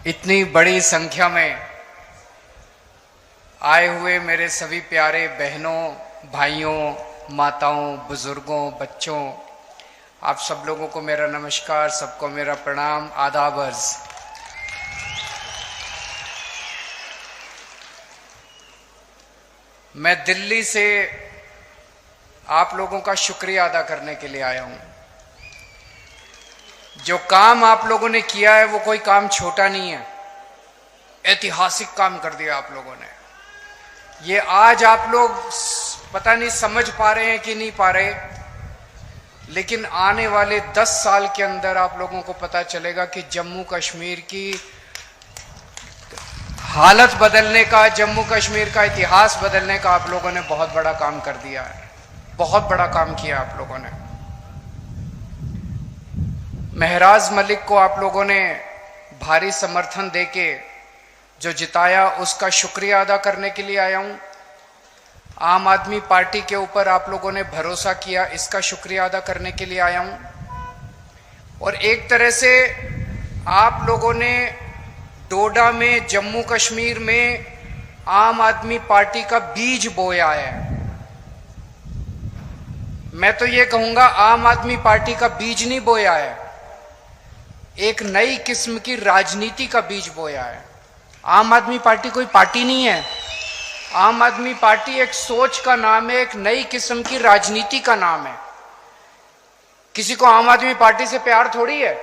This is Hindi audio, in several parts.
इतनी बड़ी संख्या में आए हुए मेरे सभी प्यारे बहनों, भाइयों, माताओं, बुजुर्गों, बच्चों, आप सब लोगों को मेरा नमस्कार, सबको मेरा प्रणाम, आदाब अर्ज। मैं दिल्ली से आप लोगों का शुक्रिया अदा करने के लिए आया हूं। जो काम आप लोगों ने किया है वो कोई काम छोटा नहीं है, ऐतिहासिक काम कर दिया आप लोगों ने। ये आज आप लोग पता नहीं समझ पा रहे हैं कि नहीं पा रहे, लेकिन आने वाले 10 साल के अंदर आप लोगों को पता चलेगा कि जम्मू कश्मीर की हालत बदलने का, जम्मू कश्मीर का इतिहास बदलने का आप लोगों ने बहुत बड़ा काम कर दिया है। बहुत बड़ा काम किया आप लोगों ने। महराज मलिक को आप लोगों ने भारी समर्थन देके जो जिताया, उसका शुक्रिया अदा करने के लिए आया हूं। आम आदमी पार्टी के ऊपर आप लोगों ने भरोसा किया, इसका शुक्रिया अदा करने के लिए आया हूं। और एक तरह से आप लोगों ने डोडा में, जम्मू कश्मीर में आम आदमी पार्टी का बीज बोया है। मैं तो ये कहूंगा आम आदमी पार्टी का बीज नहीं बोया है, एक नई किस्म की राजनीति का बीज बोया है। आम आदमी पार्टी कोई पार्टी नहीं है, आम आदमी पार्टी एक सोच का नाम है, एक नई किस्म की राजनीति का नाम है। किसी को आम आदमी पार्टी से प्यार थोड़ी है,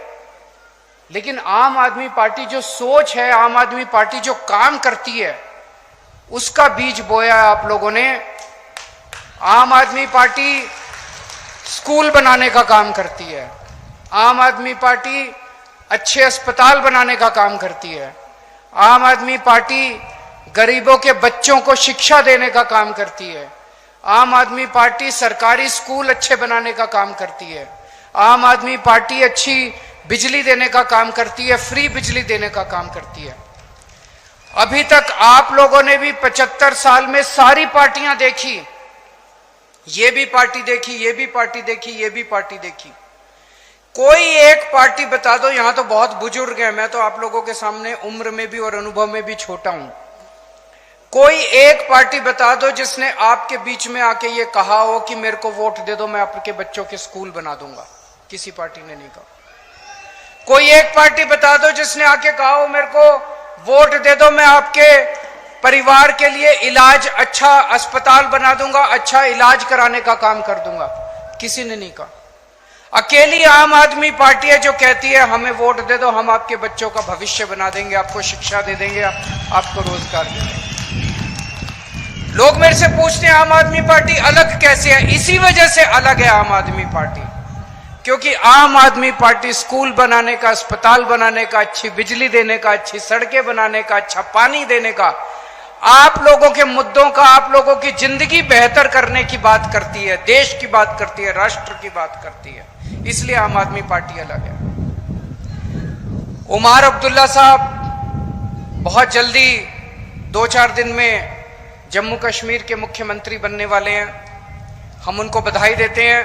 लेकिन आम आदमी पार्टी जो सोच है, आम आदमी पार्टी जो काम करती है, उसका बीज बोया है आप लोगों ने। आम आदमी पार्टी स्कूल बनाने का काम करती है, आम आदमी पार्टी अच्छे अस्पताल बनाने का काम करती है, आम आदमी पार्टी गरीबों के बच्चों को शिक्षा देने का काम करती है, आम आदमी पार्टी सरकारी स्कूल अच्छे बनाने का काम करती है, आम आदमी पार्टी अच्छी बिजली देने का काम करती है, फ्री बिजली देने का काम करती है। अभी तक आप लोगों ने भी 75 साल में सारी पार्टियां देखी, ये भी पार्टी देखी, ये भी पार्टी देखी, ये भी पार्टी देखी। कोई एक पार्टी बता दो, यहां तो बहुत बुजुर्ग हैं, मैं तो आप लोगों के सामने उम्र में भी और अनुभव में भी छोटा हूं। कोई एक पार्टी बता दो जिसने आपके बीच में आके ये कहा हो कि मेरे को वोट दे दो, मैं आपके बच्चों के स्कूल बना दूंगा। किसी पार्टी ने नहीं कहा। कोई एक पार्टी बता दो जिसने आके कहा हो मेरे को वोट दे दो, मैं आपके परिवार के लिए इलाज, अच्छा अस्पताल बना दूंगा, अच्छा इलाज कराने का काम कर दूंगा। किसी ने नहीं कहा। अकेली आम आदमी पार्टी है जो कहती है हमें वोट दे दो, हम आपके बच्चों का भविष्य बना देंगे, आपको शिक्षा दे देंगे, आपको रोजगार दे देंगे। लोग मेरे से पूछते हैं आम आदमी पार्टी अलग कैसे है? इसी वजह से अलग है आम आदमी पार्टी, क्योंकि आम आदमी पार्टी स्कूल बनाने का, अस्पताल बनाने का, अच्छी बिजली देने का, अच्छी सड़कें बनाने का, अच्छा पानी देने का, आप लोगों के मुद्दों का, आप लोगों की जिंदगी बेहतर करने की बात करती है, देश की बात करती है, राष्ट्र की बात करती है। इसलिए आम आदमी पार्टी अलग है। उमर अब्दुल्ला साहब बहुत जल्दी 2-4 दिन में जम्मू कश्मीर के मुख्यमंत्री बनने वाले हैं। हम उनको बधाई देते हैं।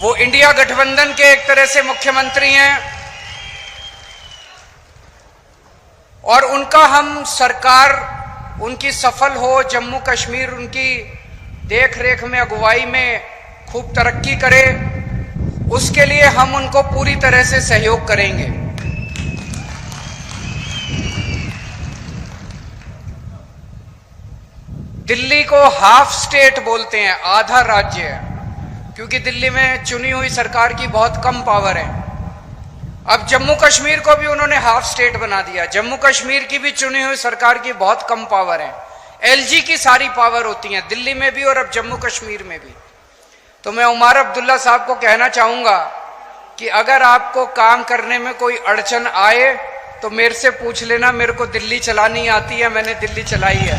वो इंडिया गठबंधन के एक तरह से मुख्यमंत्री हैं और उनका हम सरकार उनकी सफल हो, जम्मू कश्मीर उनकी देख रेख में, अगुवाई में खूब तरक्की करे, उसके लिए हम उनको पूरी तरह से सहयोग करेंगे। दिल्ली को हाफ स्टेट बोलते हैं, आधा राज्य है, क्योंकि दिल्ली में चुनी हुई सरकार की बहुत कम पावर है। अब जम्मू कश्मीर को भी उन्होंने हाफ स्टेट बना दिया। जम्मू कश्मीर की भी चुनी हुई सरकार की बहुत कम पावर है, एलजी की सारी पावर होती है दिल्ली में भी और अब जम्मू कश्मीर में भी। तो मैं उमर अब्दुल्ला साहब को कहना चाहूंगा कि अगर आपको काम करने में कोई अड़चन आए तो मेरे से पूछ लेना, मेरे को दिल्ली चलानी आती है, मैंने दिल्ली चलाई है।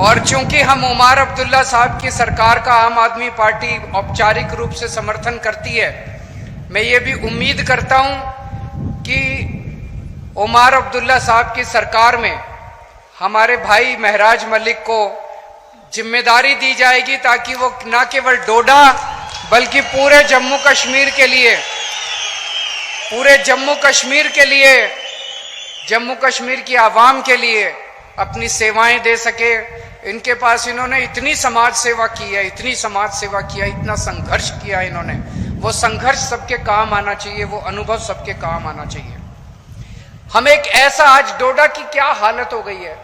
और चूंकि हम उमर अब्दुल्ला साहब की सरकार का आम आदमी पार्टी औपचारिक रूप से समर्थन करती है, मैं ये भी उम्मीद करता हूं कि उमर अब्दुल्ला साहब की सरकार में हमारे भाई महराज मलिक को जिम्मेदारी दी जाएगी ताकि वो न केवल डोडा बल्कि पूरे जम्मू कश्मीर के लिए, पूरे जम्मू कश्मीर के लिए, जम्मू कश्मीर की आवाम के लिए अपनी सेवाएं दे सके। इनके पास इन्होंने इतनी समाज सेवा की है, इतनी समाज सेवा किया, इतना संघर्ष किया इन्होंने। वो संघर्ष सबके काम आना चाहिए, वो अनुभव सबके काम आना चाहिए। हम एक ऐसा, आज डोडा की क्या हालत हो गई है,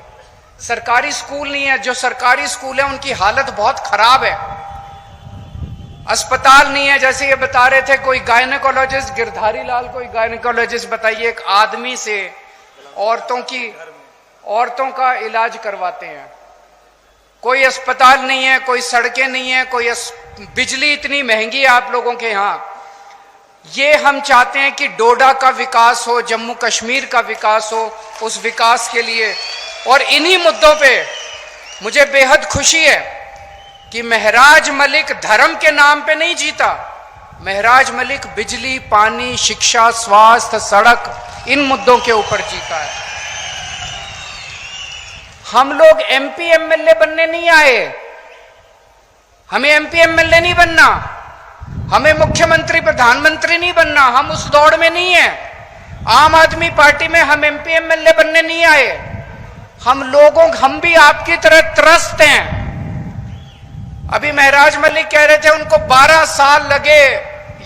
सरकारी स्कूल नहीं है, जो सरकारी स्कूल है उनकी हालत बहुत खराब है, अस्पताल नहीं है। जैसे ये बता रहे थे कोई गायनेकोलॉजिस्ट, गिरधारी लाल कोई गायनेकोलॉजिस्ट, बताइए एक आदमी से औरतों का इलाज करवाते हैं। कोई अस्पताल नहीं है, कोई सड़कें नहीं है, कोई बिजली इतनी महंगी है आप लोगों के यहां। ये हम चाहते हैं कि डोडा का विकास हो, जम्मू कश्मीर का विकास हो, उस विकास के लिए। और इन्हीं मुद्दों पे मुझे बेहद खुशी है कि महराज मलिक धर्म के नाम पे नहीं जीता, महराज मलिक बिजली, पानी, शिक्षा, स्वास्थ्य, सड़क, इन मुद्दों के ऊपर जीता है। हम लोग एमपी एमएलए बनने नहीं आए, हमें एमपी एमएलए नहीं बनना, हमें मुख्यमंत्री प्रधानमंत्री नहीं बनना, हम उस दौड़ में नहीं है। आम आदमी पार्टी में हम एमपी एमएलए बनने नहीं आए। हम भी आपकी तरह त्रस्त हैं। अभी महराज मलिक कह रहे थे उनको 12 साल लगे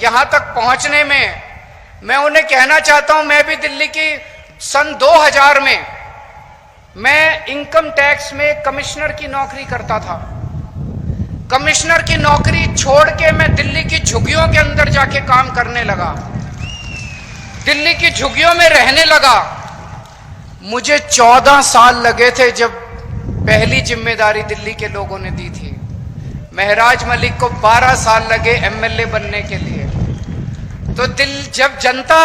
यहां तक पहुंचने में। मैं उन्हें कहना चाहता हूं, मैं भी दिल्ली की सन 2000 में मैं इनकम टैक्स में कमिश्नर की नौकरी करता था। कमिश्नर की नौकरी छोड़ के मैं दिल्ली की झुग्गियों के अंदर जाके काम करने लगा, दिल्ली की झुग्गियों में रहने लगा। मुझे 14 साल लगे थे जब पहली जिम्मेदारी दिल्ली के लोगों ने दी थी। महराज मलिक को 12 साल लगे एमएलए बनने के लिए। तो जब जनता,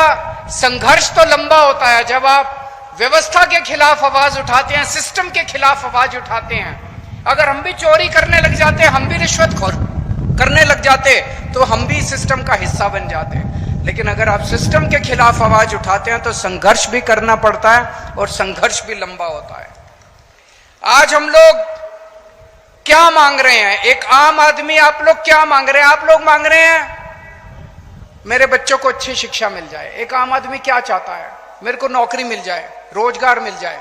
संघर्ष तो लंबा होता है, जब आप व्यवस्था के खिलाफ आवाज उठाते हैं, सिस्टम के खिलाफ आवाज उठाते हैं। अगर हम भी चोरी करने लग जाते, हम भी रिश्वतखोर करने लग जाते, तो हम भी सिस्टम का हिस्सा बन जाते। लेकिन अगर आप सिस्टम के खिलाफ आवाज उठाते हैं तो संघर्ष भी करना पड़ता है और संघर्ष भी लंबा होता है। आज हम लोग क्या मांग रहे हैं, एक आम आदमी, आप लोग क्या मांग रहे हैं? आप लोग मांग रहे हैं मेरे बच्चों को अच्छी शिक्षा मिल जाए। एक आम आदमी क्या चाहता है? मेरे को नौकरी मिल जाए, रोजगार मिल जाए,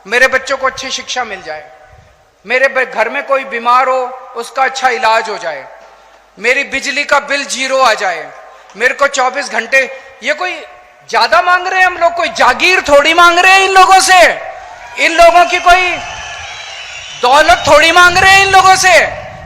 मेरे बच्चों को अच्छी शिक्षा मिल जाए, मेरे घर में कोई बीमार हो उसका अच्छा इलाज हो जाए, मेरी बिजली का बिल 0 आ जाए, मेरे को 24 घंटे। ये कोई ज्यादा मांग रहे हैं हम लोग? कोई जागीर थोड़ी मांग रहे हैं इन लोगों से, इन लोगों की कोई दौलत थोड़ी मांग रहे हैं इन लोगों से।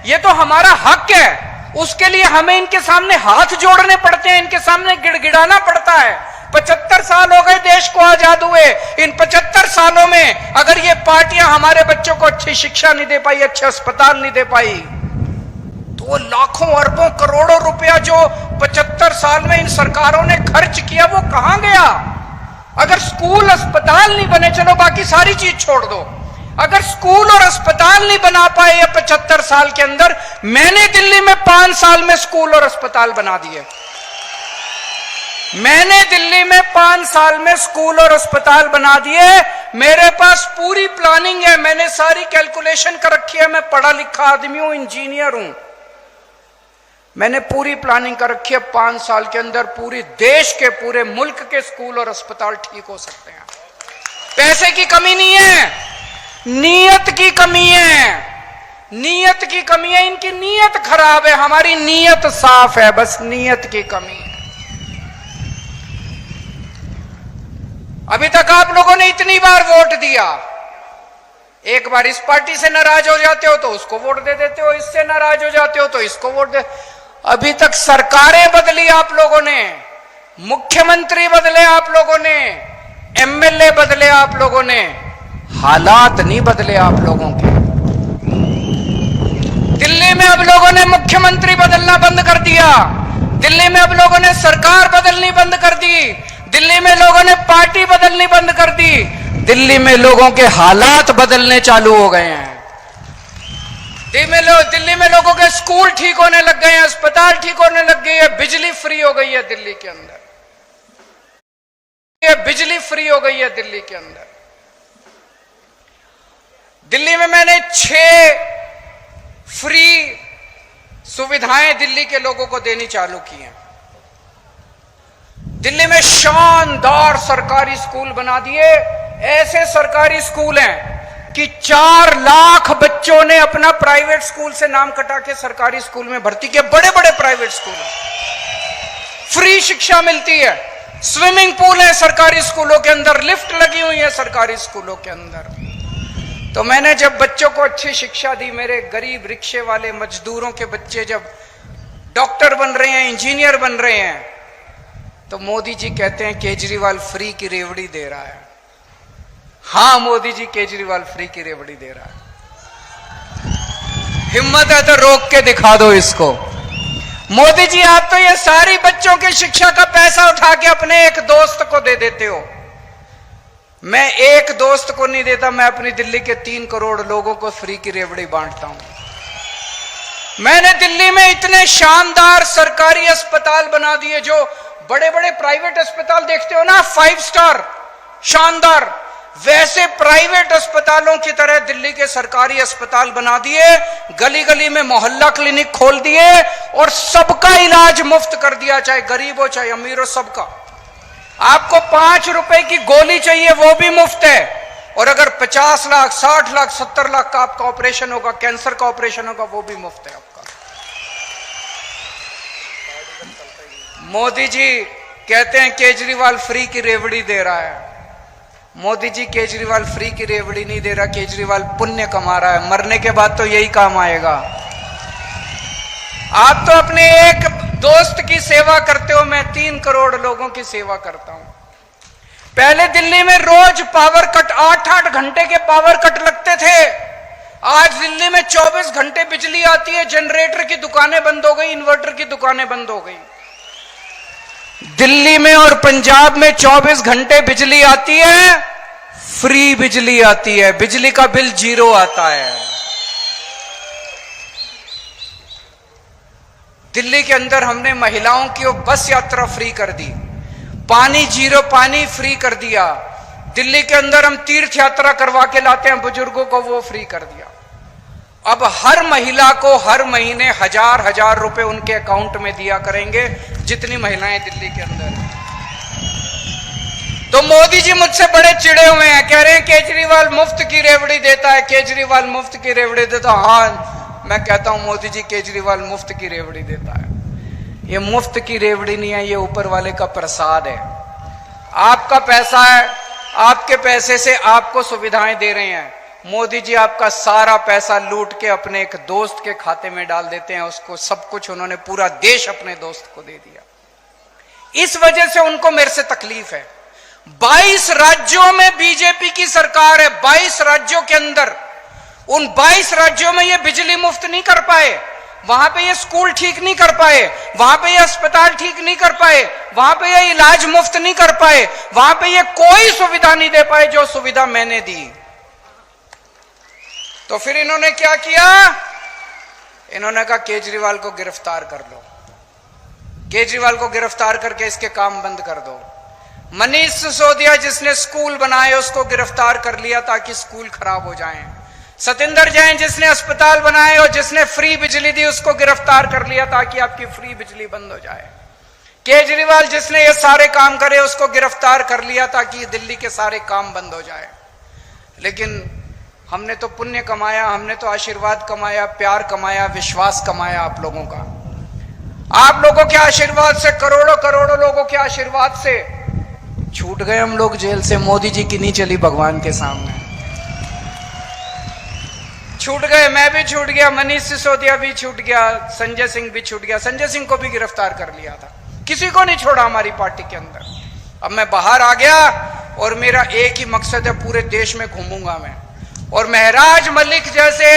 ये तो हमारा हक है, उसके लिए हमें इनके सामने हाथ जोड़ने पड़ते हैं, इनके सामने गिड़गिड़ाना पड़ता है। 75 साल हो गए देश को आजाद हुए। इन 75 सालों में अगर ये पार्टियां हमारे बच्चों को अच्छी शिक्षा नहीं दे पाई, अच्छे अस्पताल नहीं दे पाई, तो लाखों अरबों करोड़ों रुपया जो 75 साल में इन सरकारों ने खर्च किया वो कहां गया? अगर स्कूल अस्पताल नहीं बने, चलो बाकी सारी चीज छोड़ दो, अगर स्कूल और अस्पताल नहीं बना पाए ये 75 साल के अंदर, मैंने दिल्ली में 5 साल में स्कूल और अस्पताल बना दिए। मैंने दिल्ली में 5 साल में स्कूल और अस्पताल बना दिए। मेरे पास पूरी प्लानिंग है, मैंने सारी कैलकुलेशन कर रखी है। मैं पढ़ा लिखा आदमी हूं, इंजीनियर हूं, मैंने पूरी प्लानिंग कर रखी है। 5 साल के अंदर पूरे देश के, पूरे मुल्क के स्कूल और अस्पताल ठीक हो सकते हैं। पैसे की कमी नहीं है, नीयत की कमी है, नीयत की कमी है। इनकी नीयत खराब है, हमारी नीयत साफ है, बस नीयत की कमी है। अभी तक आप लोगों ने इतनी बार वोट दिया, एक बार इस पार्टी से नाराज हो जाते हो तो उसको वोट दे देते हो, इससे नाराज हो जाते हो तो इसको वोट दे। अभी तक सरकारें बदली आप लोगों ने, मुख्यमंत्री बदले आप लोगों ने, एमएलए बदले आप लोगों ने, हालात नहीं बदले आप लोगों के। दिल्ली में अब लोगों ने मुख्यमंत्री बदलना बंद कर दिया, दिल्ली में अब लोगों ने सरकार बदलनी बंद कर दी, दिल्ली में लोगों ने पार्टी बदलनी बंद कर दी, दिल्ली में लोगों के हालात बदलने चालू हो गए हैं। दिल्ली में लोगों के स्कूल ठीक होने लग गए हैं, अस्पताल ठीक होने लग गई है, बिजली फ्री हो गई है दिल्ली के अंदर, बिजली फ्री हो गई है दिल्ली के अंदर। दिल्ली में मैंने 6 फ्री सुविधाएं दिल्ली के लोगों को देनी चालू की हैं। दिल्ली में शानदार सरकारी स्कूल बना दिए। ऐसे सरकारी स्कूल हैं कि 4 लाख बच्चों ने अपना प्राइवेट स्कूल से नाम कटा के सरकारी स्कूल में भर्ती किए। बड़े बड़े प्राइवेट स्कूल हैं, फ्री शिक्षा मिलती है, स्विमिंग पूल है सरकारी स्कूलों के अंदर, लिफ्ट लगी हुई है सरकारी स्कूलों के अंदर। तो मैंने जब बच्चों को अच्छी शिक्षा दी, मेरे गरीब रिक्शे वाले मजदूरों के बच्चे जब डॉक्टर बन रहे हैं, इंजीनियर बन रहे हैं, तो मोदी जी कहते हैं केजरीवाल फ्री की रेवड़ी दे रहा है। हां, मोदी जी केजरीवाल फ्री की रेवड़ी दे रहा है। हिम्मत है तो रोक के दिखा दो इसको। मोदी जी, आप तो ये सारी बच्चों की शिक्षा का पैसा उठा के अपने एक दोस्त को दे देते हो। मैं एक दोस्त को नहीं देता, मैं अपनी दिल्ली के 3 करोड़ लोगों को फ्री की रेवड़ी बांटता हूं। मैंने दिल्ली में इतने शानदार सरकारी अस्पताल बना दिए, जो बड़े बड़े प्राइवेट अस्पताल देखते हो ना, 5 स्टार शानदार, वैसे प्राइवेट अस्पतालों की तरह दिल्ली के सरकारी अस्पताल बना दिए। गली गली में मोहल्ला क्लिनिक खोल दिए और सबका इलाज मुफ्त कर दिया, चाहे गरीब हो चाहे अमीर हो, सबका। आपको 5 रुपए की गोली चाहिए वो भी मुफ्त है, और अगर 50 लाख 60 लाख 70 लाख का आपका ऑपरेशन होगा, कैंसर का ऑपरेशन होगा, वो भी मुफ्त है आपका। मोदी जी कहते हैं केजरीवाल फ्री की रेवड़ी दे रहा है। मोदी जी केजरीवाल फ्री की रेवड़ी नहीं दे रहा, केजरीवाल पुण्य कमा रहा है। मरने के बाद तो यही काम आएगा। आप तो अपने एक दोस्त की सेवा करते हो, मैं 3 करोड़ लोगों की सेवा करता हूं। पहले दिल्ली में रोज पावर कट, 8-8 घंटे के पावर कट लगते थे। आज दिल्ली में 24 घंटे बिजली आती है। जनरेटर की दुकानें बंद हो गई, इन्वर्टर की दुकानें बंद हो गई। दिल्ली में और पंजाब में 24 घंटे बिजली आती है, फ्री बिजली आती है, बिजली का बिल 0 आता है। दिल्ली के अंदर हमने महिलाओं की बस यात्रा फ्री कर दी, पानी 0 पानी फ्री कर दिया। दिल्ली के अंदर हम तीर्थ यात्रा करवा के लाते हैं बुजुर्गों को, वो फ्री कर दिया। अब हर महिला को हर महीने 1000 रुपए उनके अकाउंट में दिया करेंगे, जितनी महिलाएं दिल्ली के अंदर हैं। तो मोदी जी मुझसे बड़े चिड़े हुए हैं, कह रहे हैं केजरीवाल मुफ्त की रेवड़ी देता है, केजरीवाल मुफ्त की रेवड़ी देता है। हाँ, मैं कहता हूं मोदी जी केजरीवाल मुफ्त की रेवड़ी देता है। ये मुफ्त की रेवड़ी नहीं है, ये ऊपर वाले का प्रसाद है। आपका पैसा है, आपके पैसे से आपको सुविधाएं दे रहे हैं। मोदी जी आपका सारा पैसा लूट के अपने एक दोस्त के खाते में डाल देते हैं, उसको सब कुछ, उन्होंने पूरा देश अपने दोस्त को दे दिया। इस वजह से उनको मेरे से तकलीफ है। 22 राज्यों में बीजेपी की सरकार है, 22 राज्यों के अंदर, उन 22 राज्यों में ये बिजली मुफ्त नहीं कर पाए, वहां पे ये स्कूल ठीक नहीं कर पाए, वहां पे ये अस्पताल ठीक नहीं कर पाए, वहां पे ये इलाज मुफ्त नहीं कर पाए, वहां पे ये कोई सुविधा नहीं दे पाए जो सुविधा मैंने दी। तो फिर इन्होंने क्या किया? इन्होंने कहा केजरीवाल को गिरफ्तार कर लो, केजरीवाल को गिरफ्तार करके इसके काम बंद कर दो। मनीष सिसोदिया जिसने स्कूल बनाए उसको गिरफ्तार कर लिया ताकि स्कूल खराब हो जाएं। सतिंदर जैन जिसने अस्पताल बनाए और जिसने फ्री बिजली दी उसको गिरफ्तार कर लिया ताकि आपकी फ्री बिजली बंद हो जाए। केजरीवाल जिसने ये सारे काम करे उसको गिरफ्तार कर लिया ताकि दिल्ली के सारे काम बंद हो जाए। लेकिन हमने तो पुण्य कमाया, हमने तो आशीर्वाद कमाया, प्यार कमाया, विश्वास कमाया आप लोगों का। आप लोगों के आशीर्वाद से, करोड़ों करोड़ों लोगों के आशीर्वाद से छूट गए हम लोग जेल से। मोदी जी की नहीं चली भगवान के सामने, छूट गए। मैं भी छूट गया, मनीष सिसोदिया भी छूट गया, संजय सिंह भी छूट गया। संजय सिंह को भी गिरफ्तार कर लिया था, किसी को नहीं छोड़ा हमारी पार्टी के अंदर। अब मैं बाहर आ गया और मेरा एक ही मकसद है, पूरे देश में घूमूंगा मैं। और महराज मलिक जैसे,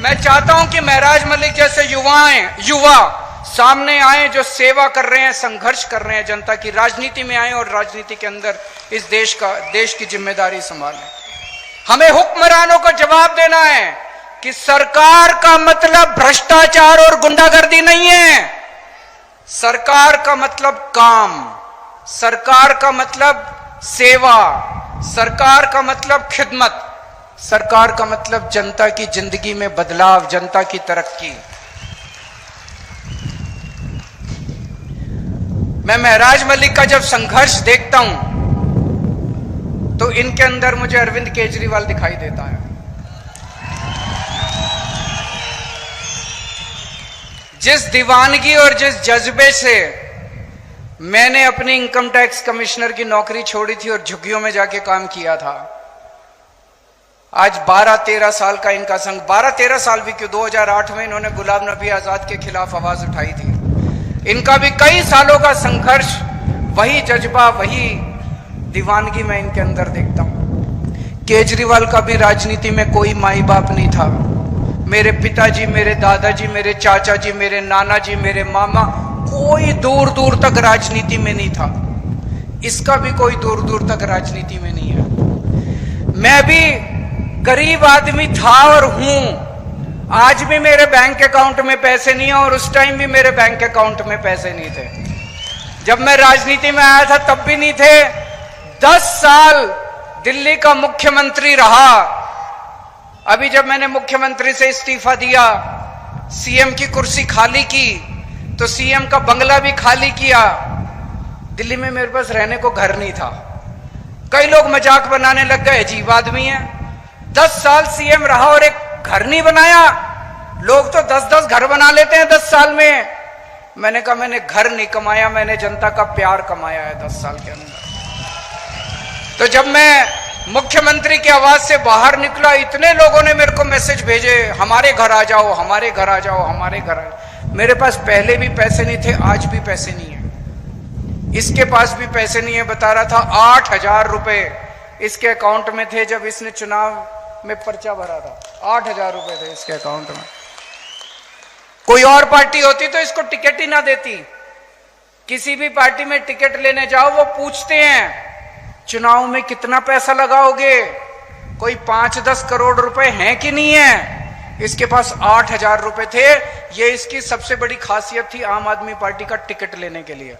मैं चाहता हूं कि महराज मलिक जैसे युवा सामने आए जो सेवा कर रहे हैं, संघर्ष कर रहे हैं, जनता की राजनीति में आए और राजनीति के अंदर इस देश की जिम्मेदारी संभालें। हमें हुक्मरानों को जवाब देना है कि सरकार का मतलब भ्रष्टाचार और गुंडागर्दी नहीं है। सरकार का मतलब काम, सरकार का मतलब सेवा, सरकार का मतलब खिदमत, सरकार का मतलब जनता की जिंदगी में बदलाव, जनता की तरक्की। मैं महराज मलिक का जब संघर्ष देखता हूं तो इनके अंदर मुझे अरविंद केजरीवाल दिखाई देता है। जिस दीवानगी और जिस जज्बे से मैंने अपनी इनकम टैक्स कमिश्नर की नौकरी छोड़ी थी और झुग्गियों में जाके काम किया था, आज 12-13 साल का इनका संघ, 12-13 साल भी क्यों, 2008 में इन्होंने गुलाम नबी आजाद के खिलाफ आवाज उठाई थी। इनका भी कई सालों का संघर्ष, वही जज्बा, वही दीवानगी मैं इनके अंदर देखता हूं। केजरीवाल का भी राजनीति में कोई माई बाप नहीं था। मेरे पिताजी, मेरे दादाजी, मेरे चाचा जी, मेरे नाना जी, मेरे मामा, कोई दूर दूर तक राजनीति में नहीं था। इसका भी कोई दूर दूर तक राजनीति में नहीं है। मैं भी गरीब आदमी था और हूं। आज भी मेरे बैंक अकाउंट में पैसे नहीं है और उस टाइम भी मेरे बैंक अकाउंट में पैसे नहीं थे। जब मैं राजनीति में आया था तब भी नहीं थे। 10 साल दिल्ली का मुख्यमंत्री रहा। अभी जब मैंने मुख्यमंत्री से इस्तीफा दिया, सीएम की कुर्सी खाली की, तो सीएम का बंगला भी खाली किया। दिल्ली में मेरे पास रहने को घर नहीं था। कई लोग मजाक बनाने लग गए, अजीब आदमी है, 10 साल सीएम रहा और एक घर नहीं बनाया। लोग तो 10-10 घर बना लेते हैं 10 साल में। मैंने कहा मैंने घर नहीं कमाया, मैंने जनता का प्यार कमाया है 10 साल के अंदर। तो जब मैं मुख्यमंत्री की आवाज से बाहर निकला, इतने लोगों ने मेरे को मैसेज भेजे, हमारे घर आ जाओ, हमारे घर आ जाओ, हमारे घर आ जाओ। मेरे पास पहले भी पैसे नहीं थे, आज भी पैसे नहीं है। इसके पास भी पैसे नहीं है, बता रहा था 8,000 रुपए इसके अकाउंट में थे जब इसने चुनाव में पर्चा भरा था। 8,000 रुपए थे इसके अकाउंट में। कोई और पार्टी होती तो इसको टिकट ही ना देती। किसी भी पार्टी में टिकट लेने जाओ, वो पूछते हैं चुनाव में कितना पैसा लगाओगे, कोई 5-10 करोड़ रुपए हैं कि नहीं है। इसके पास 8,000 रुपए थे। ये इसकी सबसे बड़ी खासियत थी आम आदमी पार्टी का टिकट लेने के लिए,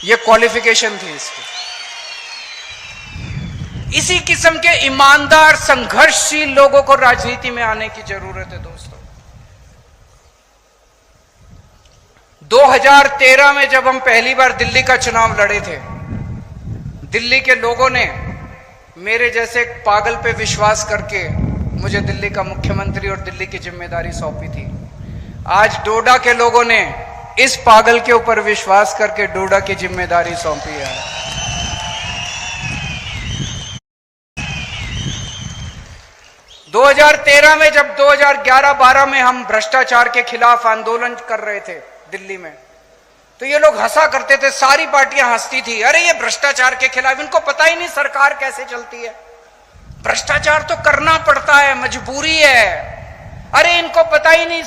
ये क्वालिफिकेशन थी इसकी। इसी किस्म के ईमानदार संघर्षशील लोगों को राजनीति में आने की जरूरत है दोस्तों। 2013 में जब हम पहली बार दिल्ली का चुनाव लड़े थे, दिल्ली के लोगों ने मेरे जैसे एक पागल पे विश्वास करके मुझे दिल्ली का मुख्यमंत्री और दिल्ली की जिम्मेदारी सौंपी थी। आज डोडा के लोगों ने इस पागल के ऊपर विश्वास करके डोडा की जिम्मेदारी सौंपी है। 2013 में जब 2011-12 में हम भ्रष्टाचार के खिलाफ आंदोलन कर रहे थे दिल्ली में, तो ये लोग हंसा करते थे, सारी पार्टियां हंसती थी, अरे ये भ्रष्टाचार के खिलाफ, इनको पता ही नहीं सरकार कैसे चलती है। भ्रष्टाचार तो करना पड़ता है, मजबूरी है। अरे इनको पता ही नहीं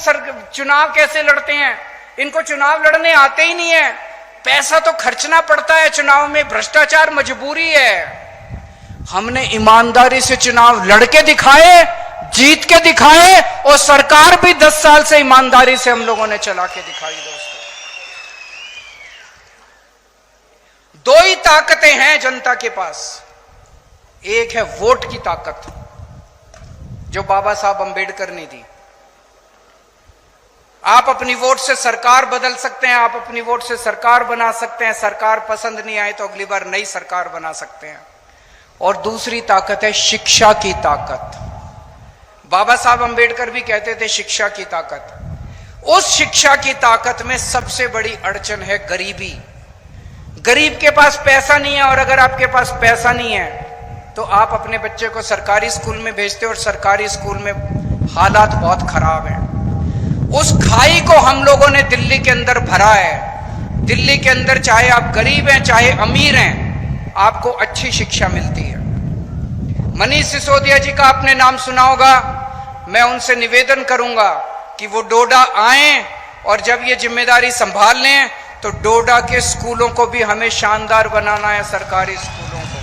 चुनाव कैसे लड़ते हैं, इनको चुनाव लड़ने आते ही नहीं है। पैसा तो खर्चना पड़ता है चुनाव में, भ्रष्टाचार मजबूरी है। हमने ईमानदारी से चुनाव लड़के दिखाए, जीत के दिखाए, और सरकार भी 10 साल से ईमानदारी से हम लोगों ने चला के दिखाई। दोस्तों, दो ही ताकतें हैं जनता के पास। एक है वोट की ताकत, जो बाबा साहब अंबेडकर ने दी। आप अपनी वोट से सरकार बदल सकते हैं, आप अपनी वोट से सरकार बना सकते हैं। सरकार पसंद नहीं आए तो अगली बार नई सरकार बना सकते हैं। और दूसरी ताकत है शिक्षा की ताकत। बाबा साहब अंबेडकर भी कहते थे शिक्षा की ताकत। उस शिक्षा की ताकत में सबसे बड़ी अड़चन है गरीबी। गरीब के पास पैसा नहीं है, और अगर आपके पास पैसा नहीं है तो आप अपने बच्चे को सरकारी स्कूल में भेजते हो, और सरकारी स्कूल में हालात बहुत खराब हैं। उस खाई को हम लोगों ने दिल्ली के अंदर भरा है। दिल्ली के अंदर चाहे आप गरीब हैं चाहे अमीर हैं, आपको अच्छी शिक्षा मिलती है। मनीष सिसोदिया जी का आपने नाम सुना होगा। मैं उनसे निवेदन करूंगा कि वो डोडा आएं, और जब ये जिम्मेदारी संभाल लें तो डोडा के स्कूलों को भी हमें शानदार बनाना है, सरकारी स्कूलों को।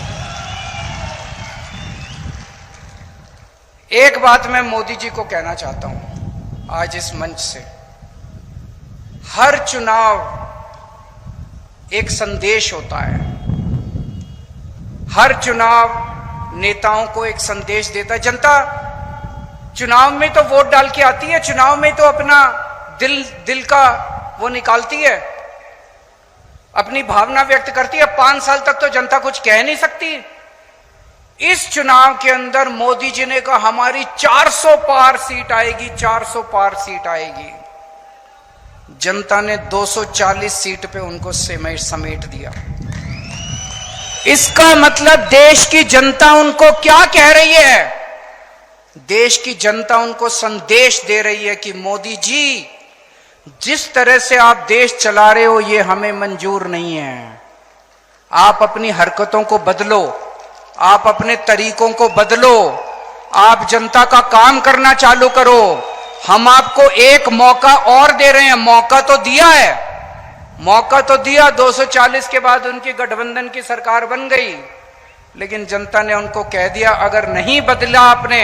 एक बात मैं मोदी जी को कहना चाहता हूं आज इस मंच से। हर चुनाव एक संदेश होता है। हर चुनाव नेताओं को एक संदेश देता है। जनता चुनाव में तो वोट डाल के आती है, चुनाव में तो अपना दिल का वो निकालती है। अपनी भावना व्यक्त करती है। 5 साल तक तो जनता कुछ कह नहीं सकती। इस चुनाव के अंदर मोदी जी ने कहा हमारी 400 पार सीट आएगी, 400 पार सीट आएगी। जनता ने 240 सीट पे उनको समेट दिया। इसका मतलब देश की जनता उनको क्या कह रही है? देश की जनता उनको संदेश दे रही है कि मोदी जी, जिस तरह से आप देश चला रहे हो ये हमें मंजूर नहीं है। आप अपनी हरकतों को बदलो, आप अपने तरीकों को बदलो, आप जनता का काम करना चालू करो। हम आपको एक मौका और दे रहे हैं। मौका तो दिया है, मौका तो दिया। 240 के बाद उनकी गठबंधन की सरकार बन गई, लेकिन जनता ने उनको कह दिया अगर नहीं बदला आपने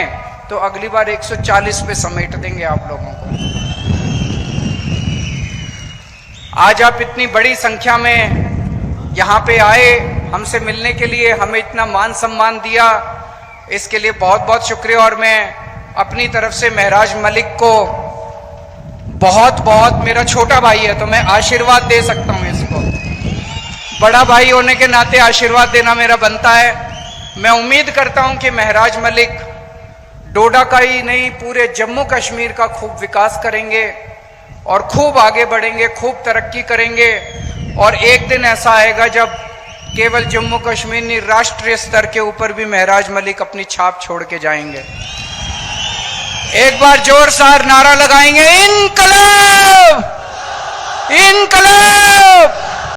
तो अगली बार 140 पे समेट देंगे आप लोगों को। आज आप इतनी बड़ी संख्या में यहां पे आए हमसे मिलने के लिए, हमें इतना मान सम्मान दिया, इसके लिए बहुत बहुत शुक्रिया। और मैं अपनी तरफ से महराज मलिक को बहुत बहुत, मेरा छोटा भाई है तो मैं आशीर्वाद दे सकता हूं इसको, बड़ा भाई होने के नाते आशीर्वाद देना मेरा बनता है। मैं उम्मीद करता हूं कि महराज मलिक डोडा का ही नहीं पूरे जम्मू कश्मीर का खूब विकास करेंगे और खूब आगे बढ़ेंगे, खूब तरक्की करेंगे। और एक दिन ऐसा आएगा जब केवल जम्मू कश्मीर नहीं, राष्ट्रीय स्तर के ऊपर भी महराज मलिक अपनी छाप छोड़ के जाएंगे। एक बार जोरदार नारा लगाएंगे, इनकलाब, इनकलाब।